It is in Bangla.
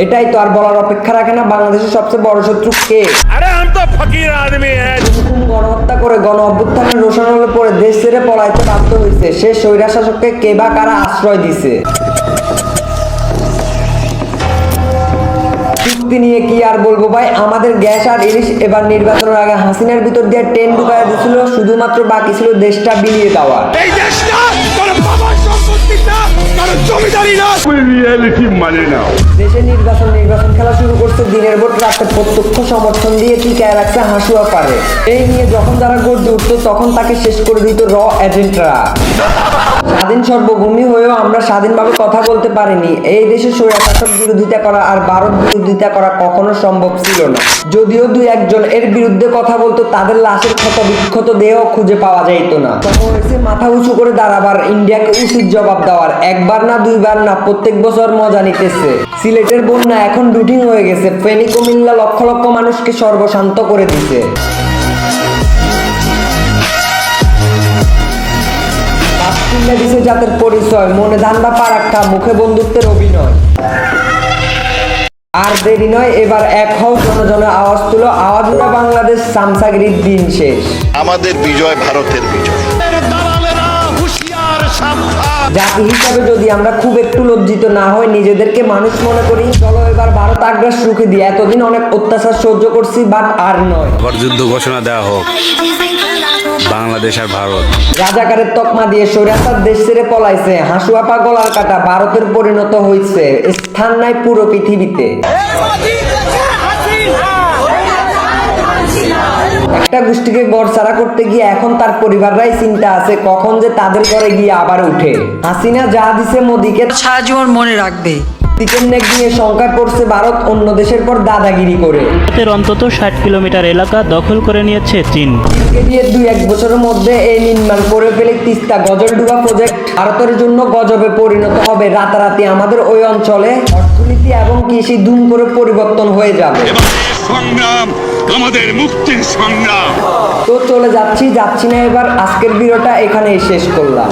এটাই তো, আর বলার অপেক্ষা রাখে না বাংলাদেশের সবচেয়ে বড় শত্রু কে? আরে हम तो फकीर आदमी हैं। গণহত্যা করে গণ অভ্যুত্থানের রোষানলে পড়ে দেশ ছেড়ে পলাইতে বাধ্য হয়েছে সে স্বৈরাচার শাসককে কে বা কারা আশ্রয় দিছে? চুক্তি নিয়ে কি আর বলবো ভাই, আমাদের গ্যাস আর ইলিশ এবার নির্বাচনের আগে হাসিনার ভিতর দিয়ে ট্রেন ঢুকাইয়া দিছিল, শুধুমাত্র বাকি ছিল দেশটা বিলিয়ে দেওয়া। এই দেশটা কোনো বাবার সম্পত্তি না, কারো জমিদারি না। রিয়েলিটি মানে না। দেশে নির্বাচন খেলা শুরু করছে দিনের ভোট রাতে প্রত্যক্ষ সমর্থন দিয়ে টিকায় রাখছে হাসুয়া পারে। এই নিয়ে যখন যারা গর্জে উঠতো তখন তাকে শেষ করে দিত র এজেন্টরা। স্বাধীন সর্বভূমি হয়েও আমরা স্বাধীনভাবে কথা বলতে পারিনি। এই দেশে স্বৈরশাসক বিরোধিতা করা আর ভারত বিরোধিতা করা কখনো সম্ভব ছিল না। যদিও দুই একজন এর বিরুদ্ধে কথা বলতো, তাদের লাশের ক্ষত বিক্ষত দেহ খুঁজে পাওয়া যাইতো না। তখন হয়েছে মাথা উঁচু করে দাঁড়াবার, ইন্ডিয়াকে উচিত জবাব দেওয়ার। একবার না দুইবার না, প্রত্যেক বছর মজা নিতেছে। সিলেটের বন্যা এখন রুটিন হয়ে গেছে। ফেনী কুমিল্লা লক্ষ লক্ষ মানুষকে সর্বশান্ত করে দিছে। দিছে জাতের পরিচয়, মনে ধান্দা পারাক্কা, মুখে বন্ধুত্বের অভিনয়। আর দেরি নয়, এবার এক হও, জনজনে আওয়াজ তুলো, আওয়াজ উঠা বাংলাদেশ, সামসাগিরির দিন শেষ। আমাদের বিজয় ভারতের বিজয়। জাতি হিসাবে যদি আমরা খুব একটু লজ্জিত না হই, নিজেদেরকে মানুষ মনে করি, চলো এবার ভারত আগ্রাস রুখে দিয়ে। এতদিন অনেক অত্যাচার সহ্য করছি, বাট আর নয়। আবার যুদ্ধ ঘোষণা দেওয়া হোক, বাংলাদেশ আর ভারত। রাজাকারের তকমা দিয়ে স্বৈরাচার দেশ ছেড়ে পলাইছে, হাসুয়াপা গলার কাটা ভারতের পরিণত হয়েছে, স্থান নাই পুরো পৃথিবীতে। একটা গোষ্ঠীকে গড়ছাড়া করতে গিয়ে এখন তার পরিবাররাই চিন্তা আছে কখন যে তাদের ঘরে গিয়ে আবার উঠে। হাসিনা যা দিছে মোদিকে সারা জীবন মনে রাখবে। চিকেন নেক নিয়ে সংকট পড়ছে ভারত, অন্য দেশের পর দাদাগিরি করে। ভারতের অন্তত 60 কিলোমিটার এলাকা দখল করে নিয়েছে চীন। দিয়ে 2-1 বছরের মধ্যে এই নির্মাণ করে ফেলে তিস্তা গজলডুবা প্রজেক্ট ভারতের জন্য গজবে পরিণত হবে। রাতারাতি আমাদের ওই অঞ্চলে অর্থনীতি এবং কৃষি ধুম করে পরিবর্তন হয়ে যাবে। সংগ্রাম আমাদের মুক্তির সংগ্রাম। তো চলে যাচ্ছি না এবার, আজকের ভিডিওটা এখানেই শেষ করলাম।